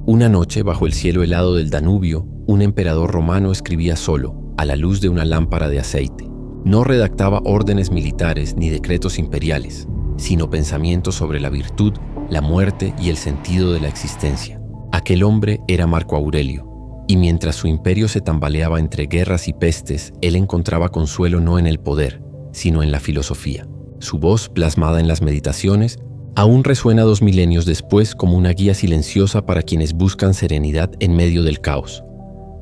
Una noche, bajo el cielo helado del Danubio, un emperador romano escribía solo, a la luz de una lámpara de aceite. No redactaba órdenes militares ni decretos imperiales, sino pensamientos sobre la virtud, la muerte y el sentido de la existencia. Aquel hombre era Marco Aurelio, y mientras su imperio se tambaleaba entre guerras y pestes, él encontraba consuelo no en el poder, sino en la filosofía. Su voz, plasmada en las Meditaciones, aún resuena 2 milenios después como una guía silenciosa para quienes buscan serenidad en medio del caos.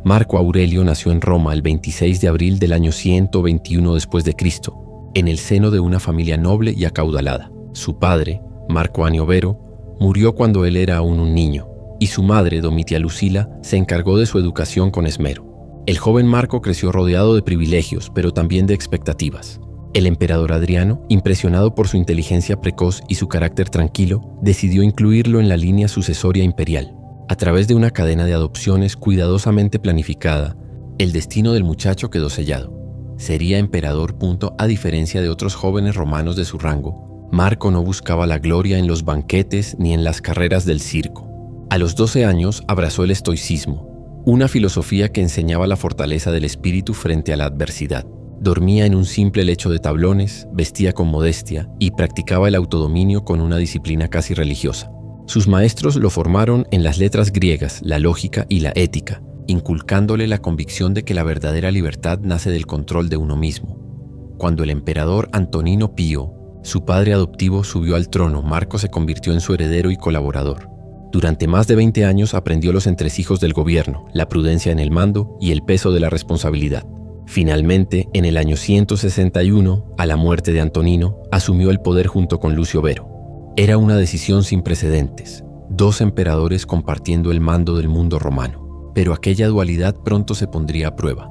Marco Aurelio nació en Roma el 26 de abril del año 121 después de Cristo, en el seno de una familia noble y acaudalada. Su padre, Marco Anio Vero, murió cuando él era aún un niño, y su madre, Domitia Lucila, se encargó de su educación con esmero. El joven Marco creció rodeado de privilegios, pero también de expectativas. El emperador Adriano, impresionado por su inteligencia precoz y su carácter tranquilo, decidió incluirlo en la línea sucesoria imperial. A través de una cadena de adopciones cuidadosamente planificada, el destino del muchacho quedó sellado. Sería emperador. A diferencia de otros jóvenes romanos de su rango, Marco no buscaba la gloria en los banquetes ni en las carreras del circo. A los 12 años abrazó el estoicismo, una filosofía que enseñaba la fortaleza del espíritu frente a la adversidad. Dormía en un simple lecho de tablones, vestía con modestia y practicaba el autodominio con una disciplina casi religiosa. Sus maestros lo formaron en las letras griegas, la lógica y la ética, inculcándole la convicción de que la verdadera libertad nace del control de uno mismo. Cuando el emperador Antonino Pío, su padre adoptivo, subió al trono, Marco se convirtió en su heredero y colaborador. Durante más de 20 años aprendió los entresijos del gobierno, la prudencia en el mando y el peso de la responsabilidad. Finalmente, en el año 161, a la muerte de Antonino, asumió el poder junto con Lucio Vero. Era una decisión sin precedentes, 2 emperadores compartiendo el mando del mundo romano. Pero aquella dualidad pronto se pondría a prueba.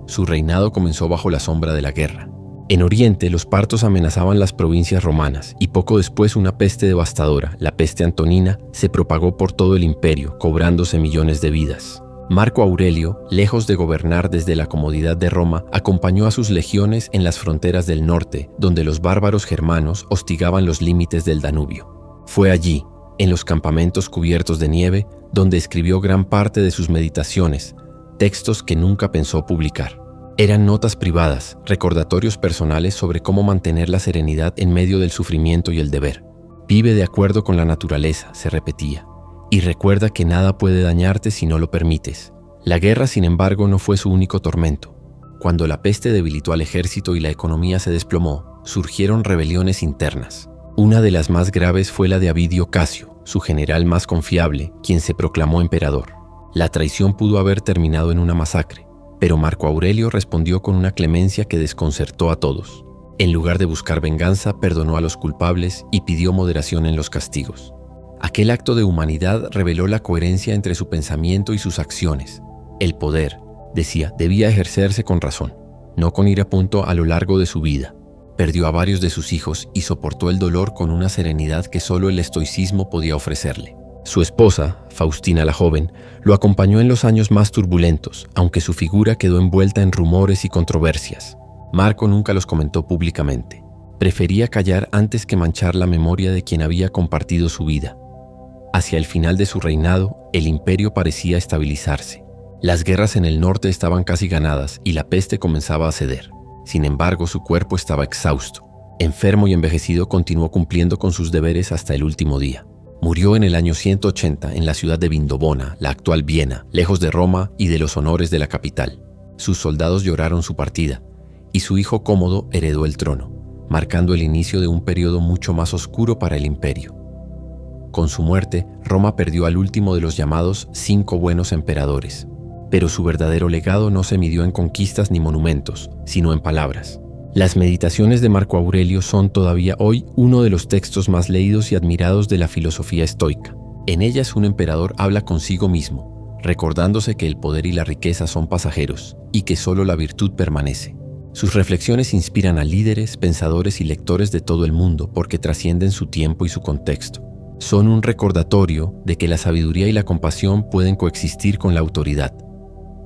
Su reinado comenzó bajo la sombra de la guerra. En Oriente, los partos amenazaban las provincias romanas y poco después una peste devastadora, la peste antonina, se propagó por todo el imperio, cobrándose millones de vidas. Marco Aurelio, lejos de gobernar desde la comodidad de Roma, acompañó a sus legiones en las fronteras del norte, donde los bárbaros germanos hostigaban los límites del Danubio. Fue allí, en los campamentos cubiertos de nieve, donde escribió gran parte de sus Meditaciones, textos que nunca pensó publicar. Eran notas privadas, recordatorios personales sobre cómo mantener la serenidad en medio del sufrimiento y el deber. Vive de acuerdo con la naturaleza, se repetía, y recuerda que nada puede dañarte si no lo permites. La guerra, sin embargo, no fue su único tormento. Cuando la peste debilitó al ejército y la economía se desplomó, surgieron rebeliones internas. Una de las más graves fue la de Avidio Casio, su general más confiable, quien se proclamó emperador. La traición pudo haber terminado en una masacre, pero Marco Aurelio respondió con una clemencia que desconcertó a todos. En lugar de buscar venganza, perdonó a los culpables y pidió moderación en los castigos. Aquel acto de humanidad reveló la coherencia entre su pensamiento y sus acciones. El poder, decía, debía ejercerse con razón, no con ira. A lo largo de su vida, perdió a varios de sus hijos y soportó el dolor con una serenidad que solo el estoicismo podía ofrecerle. Su esposa, Faustina la joven, lo acompañó en los años más turbulentos, aunque su figura quedó envuelta en rumores y controversias. Marco nunca los comentó públicamente. Prefería callar antes que manchar la memoria de quien había compartido su vida. Hacia el final de su reinado, el imperio parecía estabilizarse. Las guerras en el norte estaban casi ganadas y la peste comenzaba a ceder. Sin embargo, su cuerpo estaba exhausto. Enfermo y envejecido, continuó cumpliendo con sus deberes hasta el último día. Murió en el año 180 en la ciudad de Vindobona, la actual Viena, lejos de Roma y de los honores de la capital. Sus soldados lloraron su partida, y su hijo Cómodo heredó el trono, marcando el inicio de un periodo mucho más oscuro para el imperio. Con su muerte, Roma perdió al último de los llamados 5 buenos emperadores, pero su verdadero legado no se midió en conquistas ni monumentos, sino en palabras. Las Meditaciones de Marco Aurelio son todavía hoy uno de los textos más leídos y admirados de la filosofía estoica. En ellas un emperador habla consigo mismo, recordándose que el poder y la riqueza son pasajeros y que solo la virtud permanece. Sus reflexiones inspiran a líderes, pensadores y lectores de todo el mundo porque trascienden su tiempo y su contexto. Son un recordatorio de que la sabiduría y la compasión pueden coexistir con la autoridad.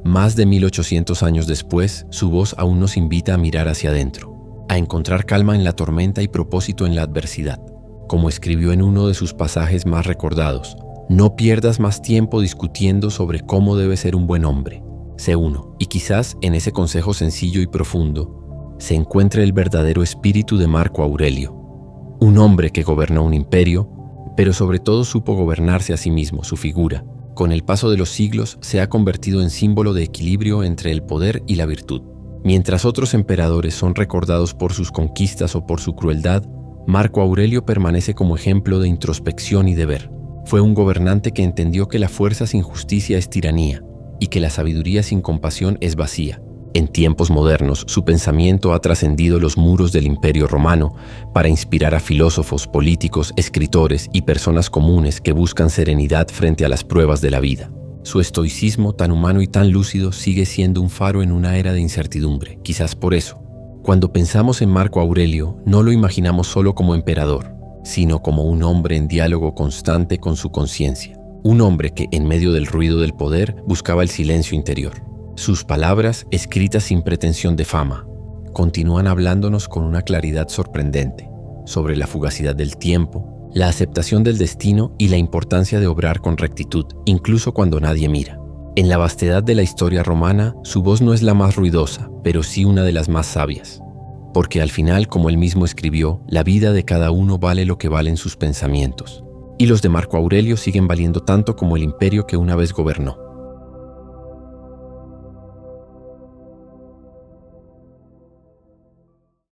Más de 1800 años después, su voz aún nos invita a mirar hacia adentro, a encontrar calma en la tormenta y propósito en la adversidad. Como escribió en uno de sus pasajes más recordados, No pierdas más tiempo discutiendo sobre cómo debe ser un buen hombre. Sé uno, y quizás en ese consejo sencillo y profundo se encuentre el verdadero espíritu de Marco Aurelio. Un hombre que gobernó un imperio, pero sobre todo supo gobernarse a sí mismo. Su figura, con el paso de los siglos, se ha convertido en símbolo de equilibrio entre el poder y la virtud. Mientras otros emperadores son recordados por sus conquistas o por su crueldad, Marco Aurelio permanece como ejemplo de introspección y deber. Fue un gobernante que entendió que la fuerza sin justicia es tiranía y que la sabiduría sin compasión es vacía. En tiempos modernos, su pensamiento ha trascendido los muros del Imperio Romano para inspirar a filósofos, políticos, escritores y personas comunes que buscan serenidad frente a las pruebas de la vida. Su estoicismo, tan humano y tan lúcido, sigue siendo un faro en una era de incertidumbre. Quizás por eso, cuando pensamos en Marco Aurelio, no lo imaginamos solo como emperador, sino como un hombre en diálogo constante con su conciencia. Un hombre que, en medio del ruido del poder, buscaba el silencio interior. Sus palabras, escritas sin pretensión de fama, continúan hablándonos con una claridad sorprendente sobre la fugacidad del tiempo, la aceptación del destino y la importancia de obrar con rectitud, incluso cuando nadie mira. En la vastedad de la historia romana, su voz no es la más ruidosa, pero sí una de las más sabias. Porque al final, como él mismo escribió, la vida de cada uno vale lo que valen sus pensamientos. Y los de Marco Aurelio siguen valiendo tanto como el imperio que una vez gobernó.